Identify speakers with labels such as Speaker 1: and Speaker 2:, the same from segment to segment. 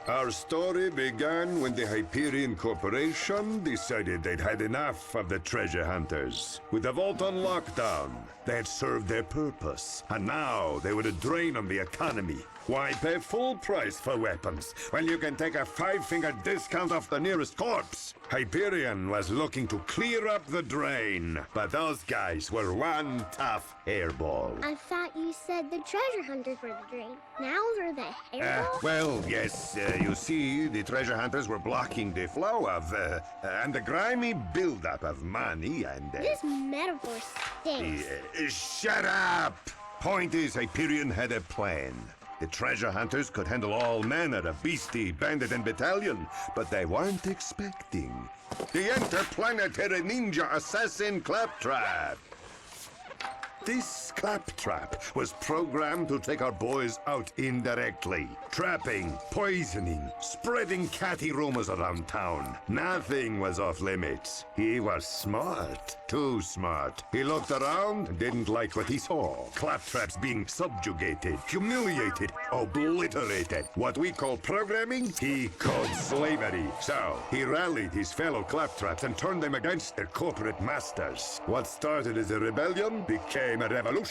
Speaker 1: Our story began when the Hyperion Corporation decided they'd had enough of the treasure hunters. With the vault on lockdown, they had served their purpose, and now they were a drain on the economy. Why pay full price for weapons when you can take a 5-finger discount off the nearest corpse? Hyperion was looking to clear up the drain, but those guys were one tough hairball.
Speaker 2: I thought you said the treasure hunters were the drain. Now they're the hairball?
Speaker 1: Well, yes, you see, the treasure hunters were blocking the flow of, and the grimy buildup of money and...
Speaker 2: This metaphor stinks.
Speaker 1: Shut up! Point is, Hyperion had a plan. The treasure hunters could handle all manner of beastie, bandit, and battalion, but they weren't expecting the interplanetary ninja assassin Claptrap. This Claptrap was programmed to take our boys out indirectly. Trapping, poisoning, spreading catty rumors around town. Nothing was off limits. He was smart. Too smart. He looked around and didn't like what he saw. Claptraps being subjugated, humiliated, obliterated. What we call programming, he called slavery. So, he rallied his fellow Claptraps and turned them against their corporate masters. What started as a rebellion became a revolution.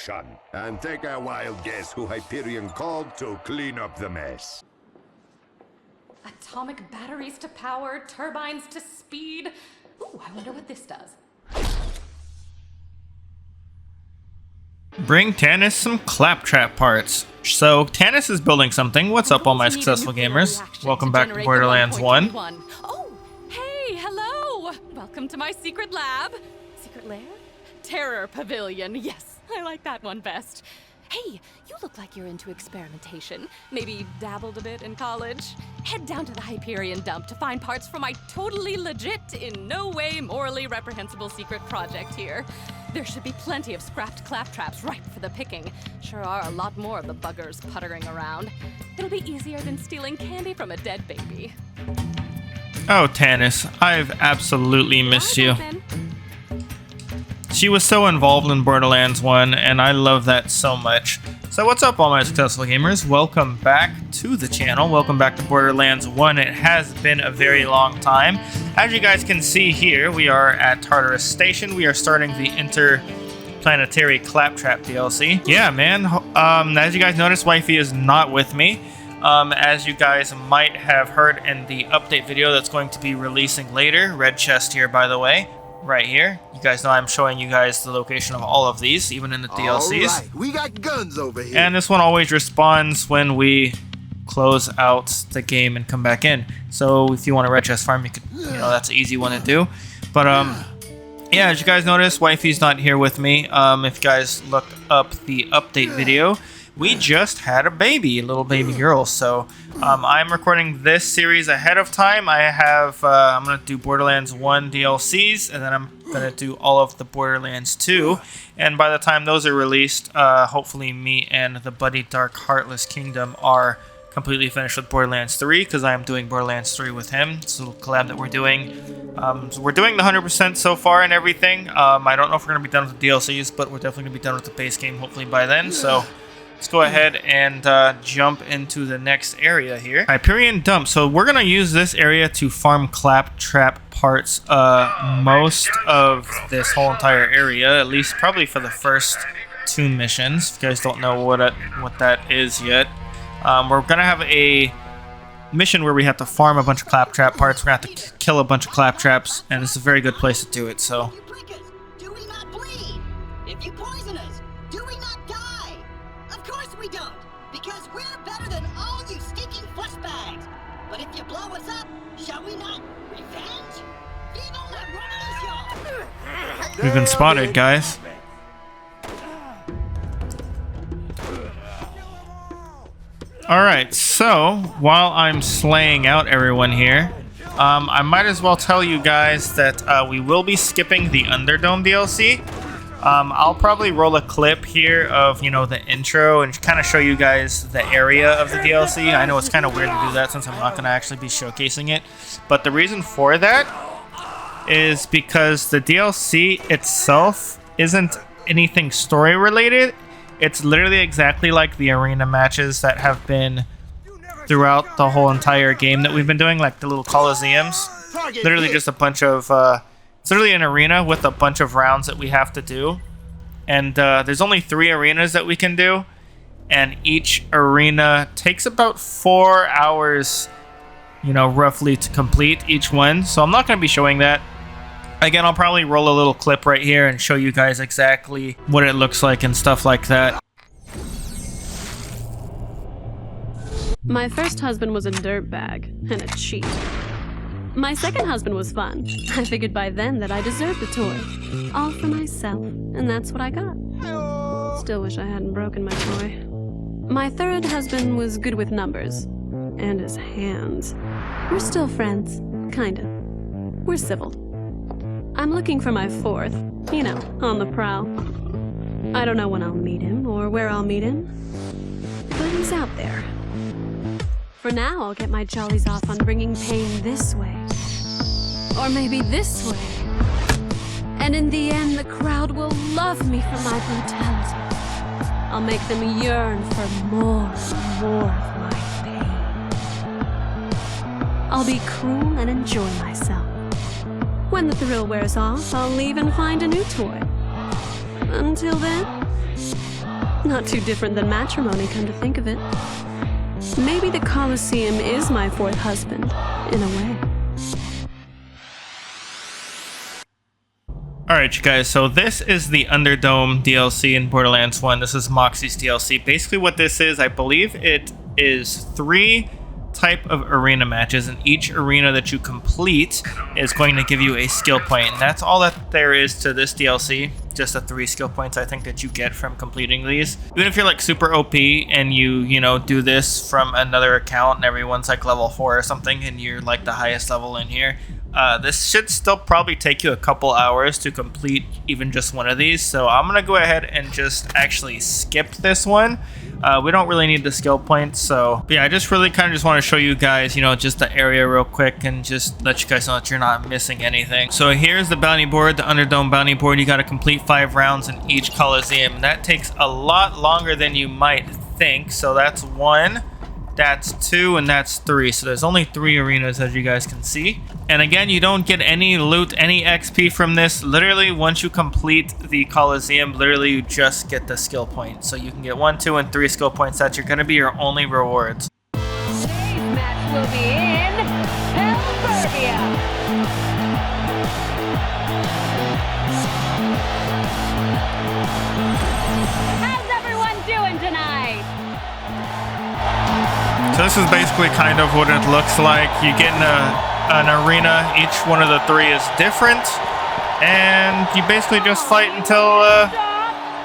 Speaker 1: And take a wild guess who Hyperion called to clean up the mess.
Speaker 3: Atomic batteries to power, turbines to speed. Ooh, I wonder what this does.
Speaker 4: Bring Tannis some Claptrap parts. So, Tannis is building something. What's up, all my successful gamers? Welcome back to Borderlands 1.
Speaker 3: Oh, hey, hello! Welcome to my secret lab. Secret lair? Terror Pavilion. Yes, I like that one best. Hey, you look like you're into experimentation. Maybe dabbled a bit in college. Head down to the Hyperion dump to find parts for my totally legit, in no way morally reprehensible secret project here. There should be plenty of scrapped Claptraps ripe for the picking. Sure are a lot more of the buggers puttering around. It'll be easier than stealing candy from a dead baby.
Speaker 4: Oh, Tannis, I've absolutely missed you. She was so involved in Borderlands 1, and I love that so much. So what's up, all my successful gamers? Welcome back to the channel. Welcome back to Borderlands 1. It has been a very long time. As you guys can see here, we are at Tartarus Station. We are starting the Interplanetary Claptrap DLC. Yeah, man. As you guys noticed, Wifey is not with me. As you guys might have heard in the update video that's going to be releasing later. Red chest here, by the way. Right here. You guys know I'm showing you guys the location of all of these, even in the DLCs.
Speaker 5: All right, we got guns over here.
Speaker 4: And this one always responds when we close out the game and come back in. So if you want a red chest farm, you could, that's an easy one to do. But yeah, as you guys notice, Wifey's not here with me. If you guys looked up the update video, we just had a baby, a little baby girl. So I'm recording this series ahead of time. I'm gonna do Borderlands 1 DLCs, and then I'm gonna do all of the Borderlands 2. And by the time those are released, hopefully me and the Buddy Dark Heartless Kingdom are completely finished with Borderlands 3, because I am doing Borderlands 3 with him. It's a little collab that we're doing. So we're doing the 100% so far and everything. I don't know if we're gonna be done with the DLCs, but we're definitely gonna be done with the base game hopefully by then. So let's go ahead and jump into the next area here. Hyperion Dump. So we're going to use this area to farm Claptrap parts most of this whole entire area, at least probably for the first 2 missions. If you guys don't know what that is yet. We're going to have a mission where we have to farm a bunch of Claptrap parts. We're going to have to kill a bunch of Claptraps, and it's a very good place to do it. So
Speaker 6: Do we not bleed? If you poison us, do we not die? Of course we don't, because we're better than all you stinking flesh bags. But if you blow us up, shall we not revenge? Viva la revolution!
Speaker 4: we've been spotted, guys. Alright, so while I'm slaying out everyone here, I might as well tell you guys that we will be skipping the Underdome DLC. I'll probably roll a clip here of, the intro and kind of show you guys the area of the DLC. I know it's kind of weird to do that since I'm not going to actually be showcasing it. But the reason for that is because the DLC itself isn't anything story related. It's literally exactly like the arena matches that have been throughout the whole entire game that we've been doing, like the little Colliseums. Literally just a bunch of, it's literally an arena with a bunch of rounds that we have to do. And there's only 3 arenas that we can do. And each arena takes about 4 hours, you know, roughly to complete each one. So I'm not going to be showing that. Again, I'll probably roll a little clip right here and show you guys exactly what it looks like and stuff like that.
Speaker 7: My first husband was a dirtbag and a cheat. My second husband was fun. I figured by then that I deserved a toy. All for myself, and that's what I got. Still wish I hadn't broken my toy. My third husband was good with numbers. And his hands. We're still friends. Kinda. We're civil. I'm looking for my fourth. You know, on the prowl. I don't know when I'll meet him or where I'll meet him. But he's out there. For now, I'll get my jollies off on bringing pain this way. Or maybe this way. And in the end, the crowd will love me for my brutality. I'll make them yearn for more and more of my pain. I'll be cruel and enjoy myself. When the thrill wears off, I'll leave and find a new toy. Until then, not too different than matrimony, come to think of it. Maybe the Colliseum is my fourth husband, in a way.
Speaker 4: Alright, you guys, so this is the Underdome DLC in Borderlands 1. This is Moxxi's DLC. Basically what this is, I believe it is 3 type of arena matches, and each arena that you complete is going to give you a skill point. And that's all that there is to this DLC. Just the 3 skill points I think that you get from completing these. Even if you're like super OP and you know, do this from another account and everyone's like level 4 or something and you're like the highest level in here, this should still probably take you a couple hours to complete even just one of these. So I'm gonna go ahead and just actually skip this one. We don't really need the skill points, so yeah, I just really kind of just want to show you guys, you know, just the area real quick and just let you guys know that you're not missing anything. So here's the bounty board, the Underdome bounty board. You got to complete 5 rounds in each Colosseum. That takes a lot longer than you might think. So that's 1, that's 2, and that's 3. So there's only 3 arenas, as you guys can see. And again, you don't get any loot, any XP from this. Literally, once you complete the Colosseum, literally you just get the skill point. So you can get 1, 2, and 3 skill points. That's going to be your only rewards.
Speaker 8: Today's match will be in Hyperion. How's everyone doing tonight?
Speaker 4: So this is basically kind of what it looks like. You get in an arena, each one of the 3 is different, and you basically just fight until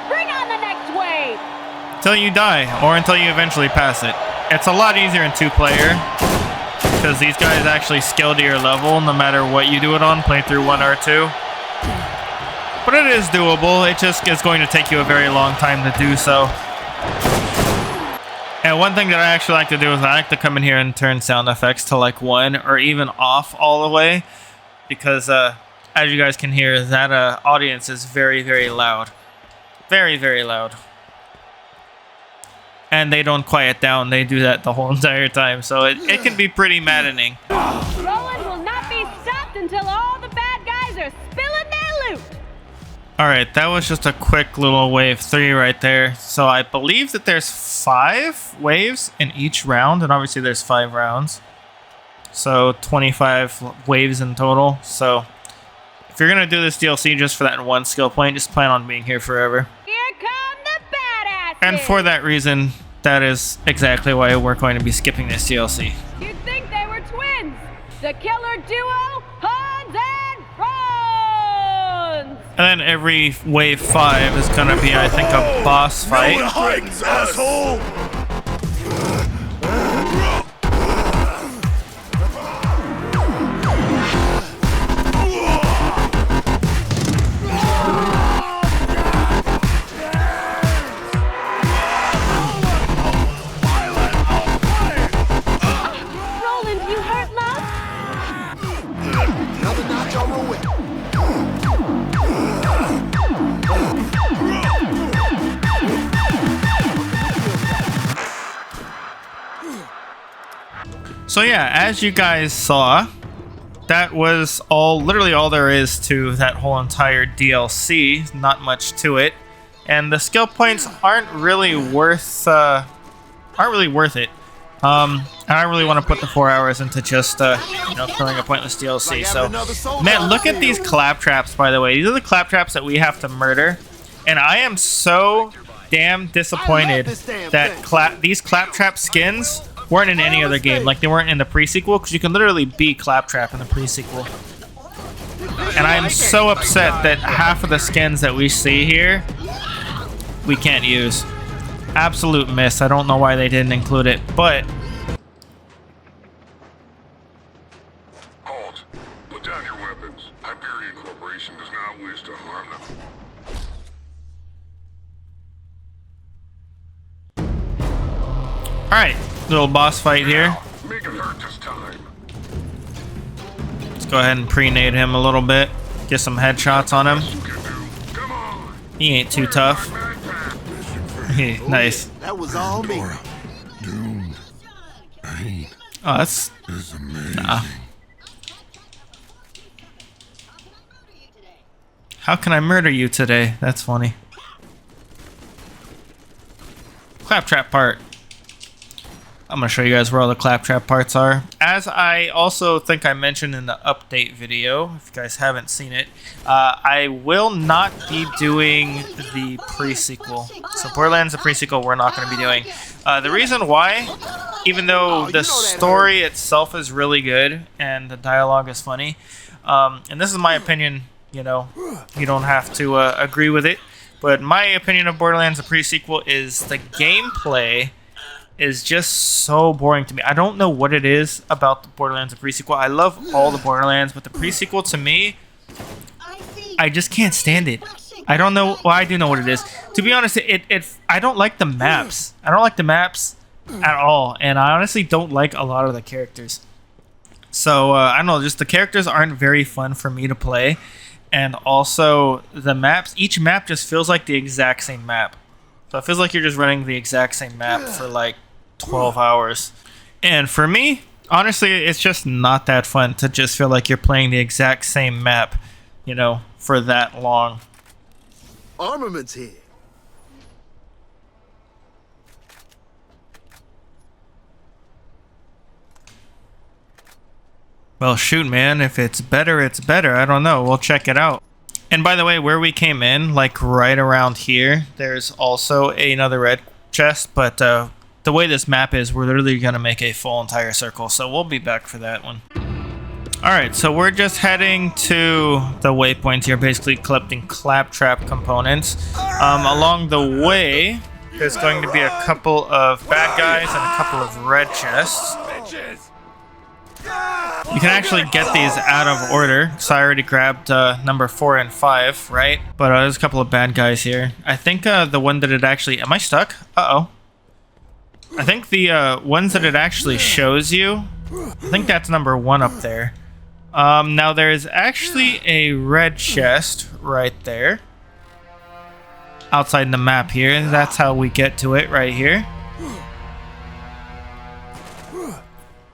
Speaker 8: Bring on the next wave.
Speaker 4: until you die, or until you eventually pass it. It's a lot easier in 2-player, because these guys actually scale to your level no matter what you do it on, play through 1 or 2. But it is doable, it just is going to take you a very long time to do so. And one thing that I actually like to do is I like to come in here and turn sound effects to like 1 or even off all the way, because as you guys can hear, that audience is very, very loud. Very, very loud. And they don't quiet down, they do that the whole entire time, so it can be pretty maddening.
Speaker 8: Roland will not be stopped until all the bad guys are spilling their loot.
Speaker 4: Alright, that was just a quick little wave 3 right there. So I believe that there's 5 waves in each round, and obviously there's 5 rounds. So 25 waves in total. So if you're going to do this DLC just for that 1 skill point, just plan on being here forever.
Speaker 8: Here come the badasses.
Speaker 4: And for that reason, that is exactly why we're going to be skipping this DLC.
Speaker 8: You'd think they were twins. The killer duo, Hans and Franz.
Speaker 4: And then every wave 5 is going to be, I think, a boss fight.
Speaker 5: asshole!
Speaker 8: Roland, you hurt, love?
Speaker 5: Another notch on the whip.
Speaker 4: So yeah, as you guys saw, that was literally all there is to that whole entire DLC. Not much to it, and the skill points aren't really worth it. I don't really want to put the 4 hours into just throwing a pointless DLC. So, man, look at these Claptraps. By the way, these are the Claptraps that we have to murder, and I am so damn disappointed that these Claptrap skins weren't in any other game. Like, they weren't in the pre-sequel, because you can literally be Claptrap in the pre-sequel. And I am so upset that half of the skins that we see here we can't use. Absolute miss. I don't know why they didn't include it, but
Speaker 9: Halt. Put down your weapons. Hyperion Corporation does not wish to harm them.
Speaker 4: alright, little boss fight here.
Speaker 9: Make it hurt this time.
Speaker 4: Let's go ahead and pre-nade him a little bit. Get some headshots on him.
Speaker 9: You can do. Come on.
Speaker 4: He ain't too tough. Nice.
Speaker 5: That was all me.
Speaker 9: Doom. Pain
Speaker 4: Oh, that's...
Speaker 9: is amazing.
Speaker 4: Nah. How can I murder you today? That's funny. Claptrap part. I'm gonna show you guys where all the Claptrap parts are. As I also think I mentioned in the update video, if you guys haven't seen it, I will not be doing the pre-sequel. So Borderlands, the pre-sequel, we're not gonna be doing. The reason why, even though the story itself is really good and the dialogue is funny, and this is my opinion, you know, you don't have to agree with it, but my opinion of Borderlands, the pre-sequel, is the gameplay is just so boring to me. I don't know what it is about the Borderlands, the pre-sequel. I love all the Borderlands, but the pre-sequel to me, I just can't stand it. I don't know. Well, I do know what it is. To be honest, I don't like the maps. I don't like the maps at all, and I honestly don't like a lot of the characters. So I don't know. Just the characters aren't very fun for me to play, and also the maps. Each map just feels like the exact same map. So it feels like you're just running the exact same map for like 12 hours. And for me, honestly, it's just not that fun to just feel like you're playing the exact same map, you know, for that long.
Speaker 5: Armaments here.
Speaker 4: Well, shoot, man, if it's better, it's better. I don't know. We'll check it out. And by the way, where we came in, like right around here, there's also another red chest, but the way this map is, we're literally going to make a full entire circle, so we'll be back for that one. Alright, so we're just heading to the waypoints here, basically collecting Claptrap components. Along the way, there's going to be a couple of bad guys and a couple of red chests. You can actually get these out of order, so I already grabbed number 4 and 5, right? But there's a couple of bad guys here. I think the one that it actually... Am I stuck? Uh-oh. I think the ones that it actually shows you, I think that's number 1 up there. Now there's actually a red chest right there. Outside the map here. That's how we get to it right here.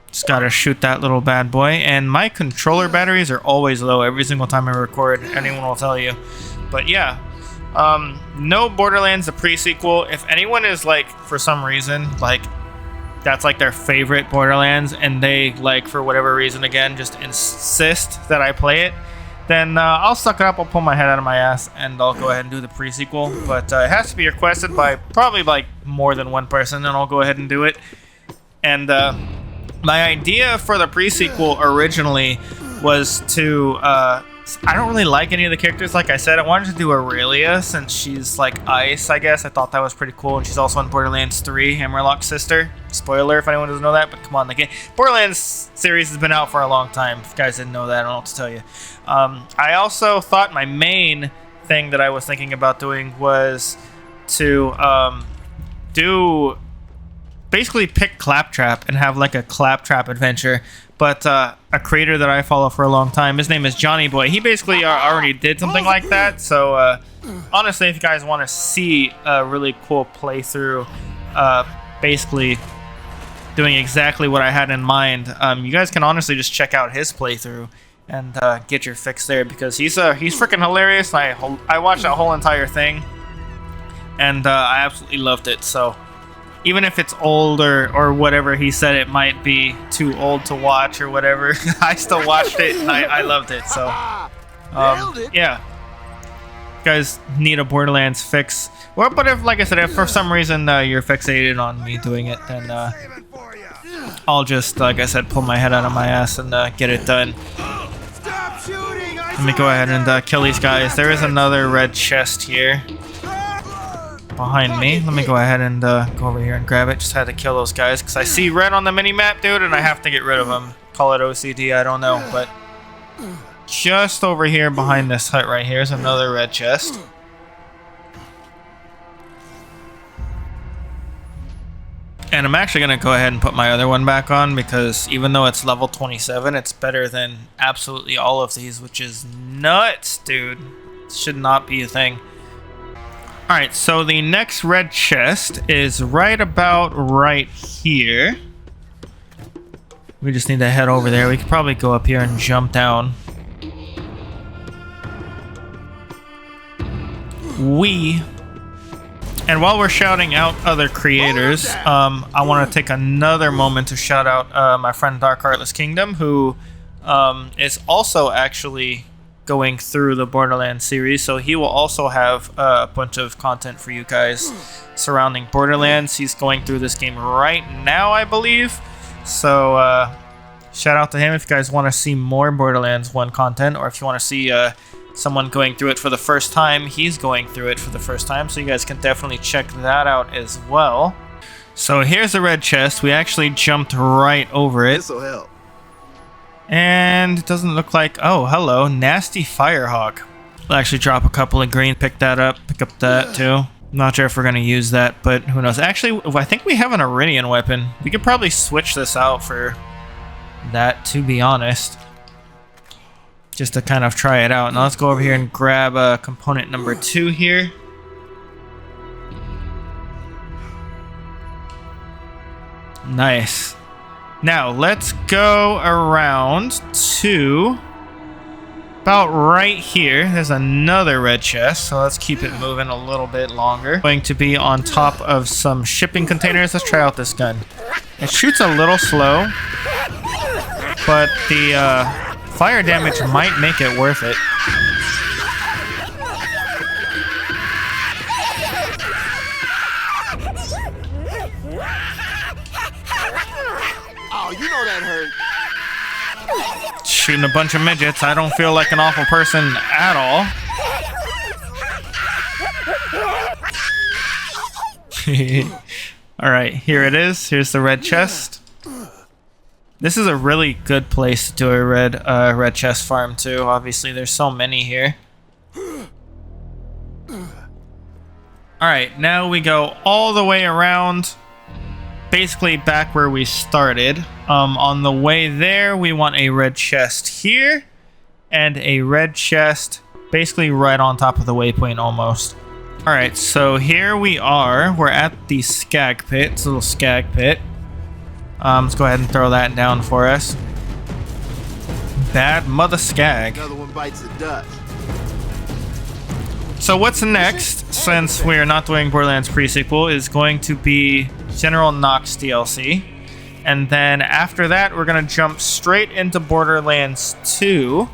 Speaker 4: Just gotta shoot that little bad boy. And my controller batteries are always low every single time I record. Anyone will tell you. But yeah. No Borderlands, the pre-sequel. If anyone is like, for some reason, like, that's like their favorite Borderlands, and they, like, for whatever reason, again, just insist that I play it, then I'll suck it up, I'll pull my head out of my ass, and I'll go ahead and do the pre-sequel. But it has to be requested by probably, like, more than one person, and I'll go ahead and do it. And my idea for the pre-sequel originally was to... I don't really like any of the characters. Like I said, I wanted to do Aurelia since she's like ice, I guess. I thought that was pretty cool. And she's also in Borderlands 3, Hammerlock's sister. Spoiler if anyone doesn't know that, but come on, the game. Borderlands series has been out for a long time. If you guys didn't know that, I don't know what to tell you. I also thought my main thing that I was thinking about doing was to basically pick Claptrap and have like a Claptrap adventure. But a creator that I follow for a long time, his name is Johnny Boy. He basically already did something like that. So honestly, if you guys want to see a really cool playthrough, basically doing exactly what I had in mind. You guys can honestly just check out his playthrough and get your fix there, because he's freaking hilarious. I watched that whole entire thing, and I absolutely loved it. So even if it's old or whatever he said it might be too old to watch or whatever, I still watched it and I loved it. So yeah, you guys need a Borderlands fix. Well, but if, like I said, if for some reason you're fixated on me doing it, then I'll just, like I said, pull my head out of my ass and get it done. Let me go ahead and kill these guys. There is another red chest here behind me. Let me go ahead and go over here and grab it. Just had to kill those guys because I see red on the mini-map, dude, and I have to get rid of them. Call it OCD, I don't know, but just over here behind this hut right here is another red chest. And I'm actually going to go ahead and put my other one back on, because even though it's level 27, it's better than absolutely all of these, which is nuts, dude. Should not be a thing. Alright, so the next red chest is right about right here. We just need to head over there. We could probably go up here and jump down. And while we're shouting out other creators, I want to take another moment to shout out my friend Dark Heartless Kingdom, who is also actually going through the Borderlands series. So he will also have a bunch of content for you guys surrounding Borderlands. He's going through this game right now, I believe. So shout out to him if you guys want to see more Borderlands 1 content, or if you want to see someone going through it for the first time. He's going through it for the first time, so you guys can definitely check that out as well. So here's the red chest. We actually jumped right over it.
Speaker 5: This'll help.
Speaker 4: And it doesn't look like... Oh, hello. Nasty Firehawk. We'll actually drop a couple of green. Pick that up. Pick up that too. Not sure if we're going to use that, but who knows. Actually, I think we have an Iridian weapon. We could probably switch this out for that, to be honest. Just to kind of try it out. Now let's go over here and grab component number 2 here. Nice. Now let's go around to about right here. There's another red chest, so let's keep it moving a little bit longer. Going to be on top of some shipping containers. Let's try out this gun. It shoots a little slow, but the fire damage might make it worth it.
Speaker 5: Oh, you know that hurt.
Speaker 4: Shooting a bunch of midgets. I don't feel like an awful person at all. Alright, here it is. Here's the red chest. This is a really good place to do a red chest farm too. Obviously, there's so many here. Alright, now we go all the way around, basically back where we started. On the way there, we want a red chest here, and a red chest basically right on top of the waypoint almost. Alright, so here we are. We're at the skag pit. It's a little skag pit. Let's go ahead and throw that down for us. Bad mother skag.
Speaker 5: Another one bites the dust.
Speaker 4: So what's next, since we're not doing Borderlands pre-sequel, is going to be General Knox DLC. And then after that, we're going to jump straight into Borderlands 2.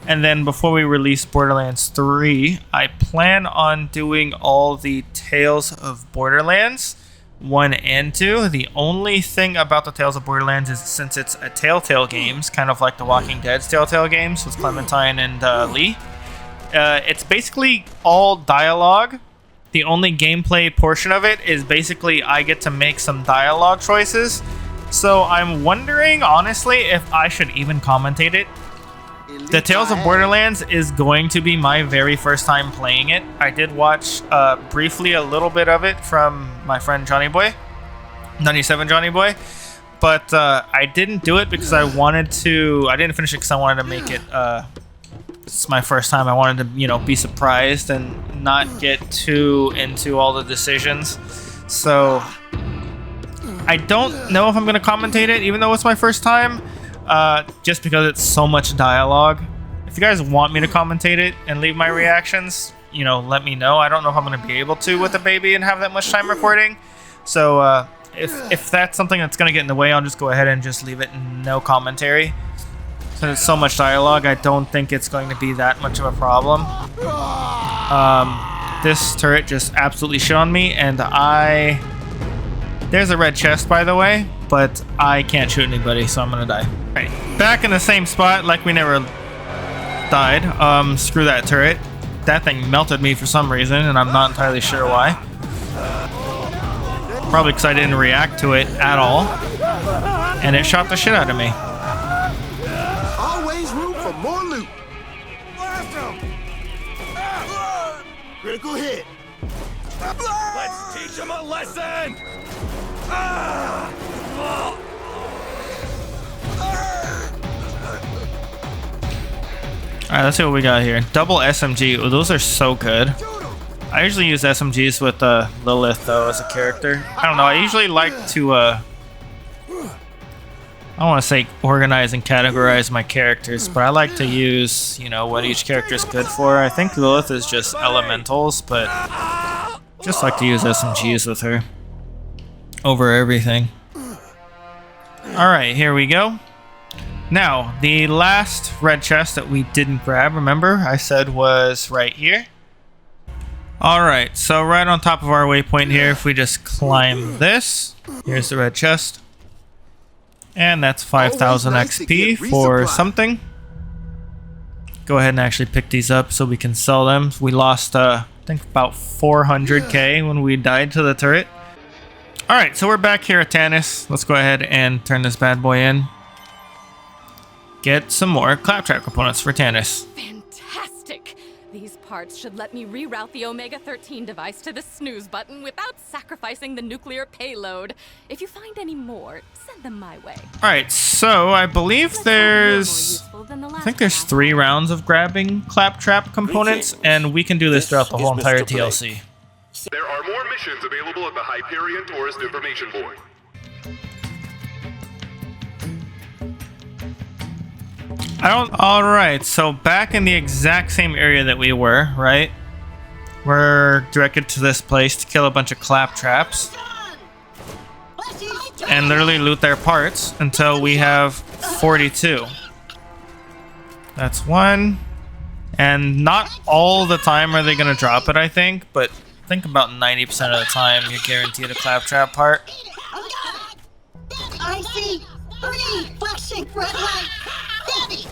Speaker 4: And then before we release Borderlands 3, I plan on doing all the Tales of Borderlands 1 and 2. The only thing about the Tales of Borderlands is, since it's a Telltale games, kind of like the Walking Dead's Telltale games with Clementine and Lee, it's basically all dialogue. The only gameplay portion of it is basically I get to make some dialogue choices. So I'm wondering, honestly, if I should even commentate it. The Tales of Borderlands is going to be my very first time playing it. I did watch briefly a little bit of it from my friend Johnny Boy, 97 Johnny Boy, but I didn't do it because I didn't finish it because I wanted to make it, it's my first time. I wanted to, be surprised and not get too into all the decisions. So I don't know if I'm gonna commentate it, even though it's my first time, just because it's so much dialogue. If you guys want me to commentate it and leave my reactions, you know, let me know. I don't know if I'm gonna be able to with a baby and have that much time recording. So if that's something that's gonna get in the way, I'll just go ahead and just leave it no commentary. Since it's so much dialogue, I don't think it's going to be that much of a problem. This turret just absolutely shit on me, and there's a red chest, by the way, but I can't shoot anybody, so I'm gonna die. Right, back in the same spot, like we never died. Screw that turret. That thing melted me for some reason, and I'm not entirely sure why. Probably because I didn't react to it at all, and it shot the shit out of me.
Speaker 5: Always room for more loot. Critical hit.
Speaker 1: Let's teach him a lesson!
Speaker 4: Alright, let's see what we got here. Double SMG. Oh, those are so good. I usually use SMGs with Lilith, though, as a character. I don't know. I usually like to, I don't want to say organize and categorize my characters, but I like to use, you know, what each character is good for. I think Lilith is just elementals, but just like to use SMGs with her over everything. Alright, here we go. Now, the last red chest that we didn't grab, remember, I said was right here. Alright, so right on top of our waypoint here, if we just climb this, here's the red chest. And that's 5,000 XP for something. Go ahead and actually pick these up so we can sell them. We lost, I think, about 400k when we died to the turret. Alright, so we're back here at Tannis. Let's go ahead and turn this bad boy in. Get some more Claptrap components for Tannis.
Speaker 3: Fantastic! These parts should let me reroute the Omega-13 device to the snooze button without sacrificing the nuclear payload. If you find any more, send them my way.
Speaker 4: Alright, so I believe there's... I think there's 3 rounds of grabbing Claptrap components, and we can do this throughout the whole entire DLC.
Speaker 9: There are more missions available at the Hyperion Tourist Information Board.
Speaker 4: Alright, so back in the exact same area that we were, right? We're directed to this place to kill a bunch of Claptraps and literally loot their parts until we have 42. That's 1. And not all the time are they going to drop it, I think, but I think about 90% of the time you're guaranteed a Claptrap part.
Speaker 6: I see 3 flashing red lights. Daddy,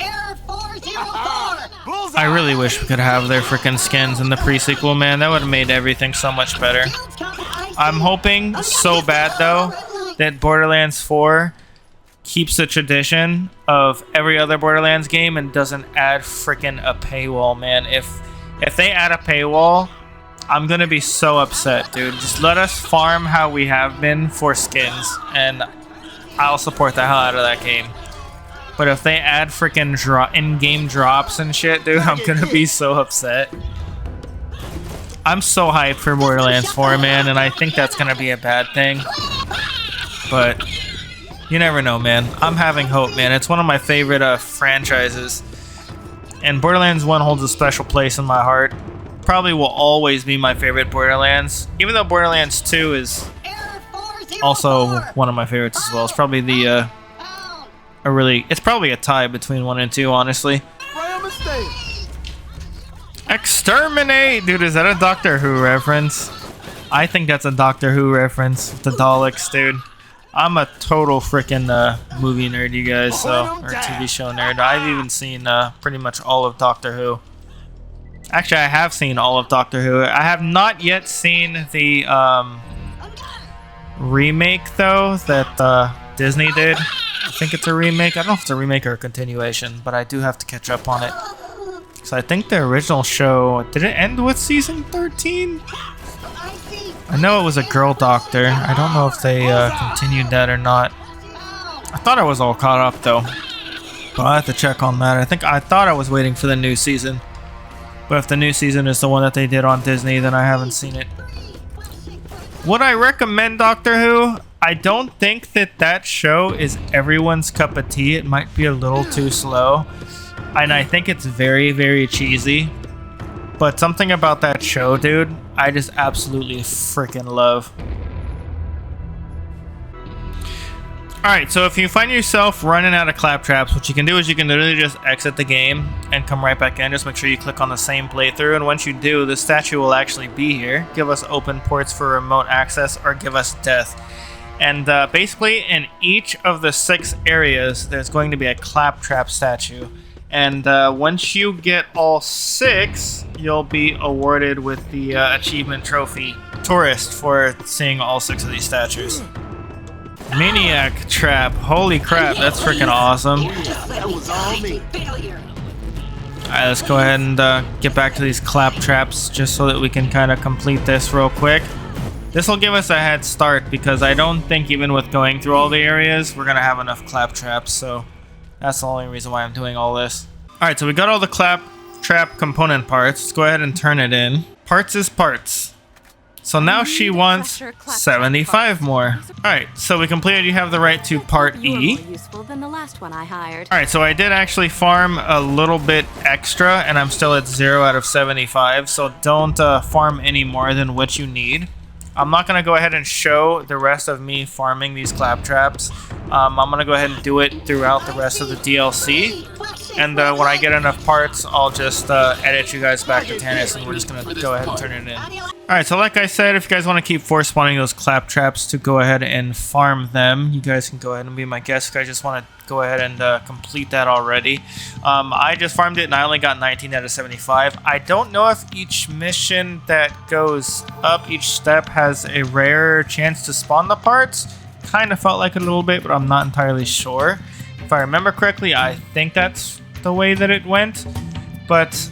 Speaker 6: Error 404.
Speaker 4: I really wish we could have their freaking skins in the pre-sequel, man. That would have made everything so much better. I'm hoping so bad, though, that Borderlands 4 keeps the tradition of every other Borderlands game and doesn't add freaking a paywall, man. If they add a paywall, I'm gonna be so upset, dude. Just let us farm how we have been for skins, and I'll support the hell out of that game. But if they add freaking in-game drops and shit, dude, I'm gonna be so upset. I'm so hyped for Borderlands 4, man, and I think that's gonna be a bad thing. But you never know, man. I'm having hope, man. It's one of my favorite franchises. And Borderlands 1 holds a special place in my heart. Probably will always be my favorite Borderlands. Even though Borderlands 2 is also one of my favorites as well. It's probably the it's probably a tie between 1 and 2, honestly. Exterminate! Dude, is that a Doctor Who reference? I think that's a Doctor Who reference. The Daleks, dude. I'm a total freaking movie nerd, you guys, so, or TV show nerd. I've even seen pretty much all of Doctor Who. Actually, I have seen all of Doctor Who. I have not yet seen the remake, though, that Disney did. I think it's a remake. I don't know if it's a remake or a continuation, but I do have to catch up on it. So I think the original show, did it end with season 13? I know it was a girl doctor. I don't know if they continued that or not. I thought I was all caught up, though. But I'll have to check on that. I thought I was waiting for the new season. But if the new season is the one that they did on Disney, then I haven't seen it. Would I recommend Doctor Who? I don't think that that show is everyone's cup of tea. It might be a little too slow. And I think it's very, very cheesy. But something about that show, dude, I just absolutely freaking love. Alright, so if you find yourself running out of Claptraps, what you can do is you can literally just exit the game and come right back in. Just make sure you click on the same playthrough, and once you do, the statue will actually be here. Give us open ports for remote access, or give us death. And basically, in each of the 6 areas, there's going to be a Claptrap statue. And once you get all 6, you'll be awarded with the achievement trophy Tourist for seeing all 6 of these statues. Maniac Trap. Holy crap, that's freaking awesome. Alright, let's go ahead and get back to these Claptraps just so that we can kind of complete this real quick. This will give us a head start because I don't think even with going through all the areas, we're going to have enough Claptraps, so that's the only reason why I'm doing all this. Alright, so we got all the Claptrap component parts. Let's go ahead and turn it in. Parts is parts. So now she wants 75 more. Alright, so we completed. You have the right to part E. Alright, so I did actually farm a little bit extra, and I'm still at 0 out of 75. So don't farm any more than what you need. I'm not going to go ahead and show the rest of me farming these Claptraps. I'm going to go ahead and do it throughout the rest of the DLC. And when I get enough parts, I'll just edit you guys back to Tannis, and we're just going to go ahead and turn it in. Alright, so like I said, if you guys want to keep force spawning those Claptraps to go ahead and farm them, you guys can go ahead and be my guest. If you guys just want to go ahead and complete that already. I just farmed it, and I only got 19 out of 75. I don't know if each mission that goes up each step has a rare chance to spawn the parts. Kind of felt like it a little bit, but I'm not entirely sure. If I remember correctly, I think that's the way that it went. But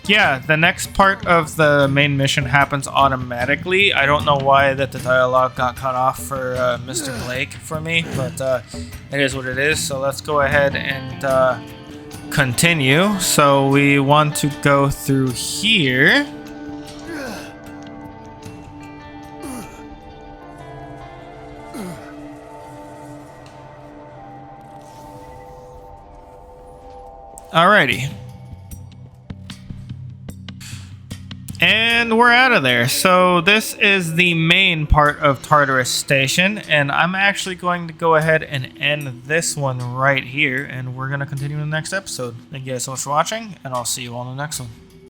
Speaker 4: yeah, the next part of the main mission happens automatically. I don't know why that the dialogue got cut off for Mr. Blake for me, but it is what it is. So let's go ahead and continue. So we want to go through here. Alrighty. And we're out of there. So this is the main part of Tartarus Station, and I'm actually going to go ahead and end this one right here, and we're going to continue in the next episode. Thank you guys so much for watching, and I'll see you all in the next one.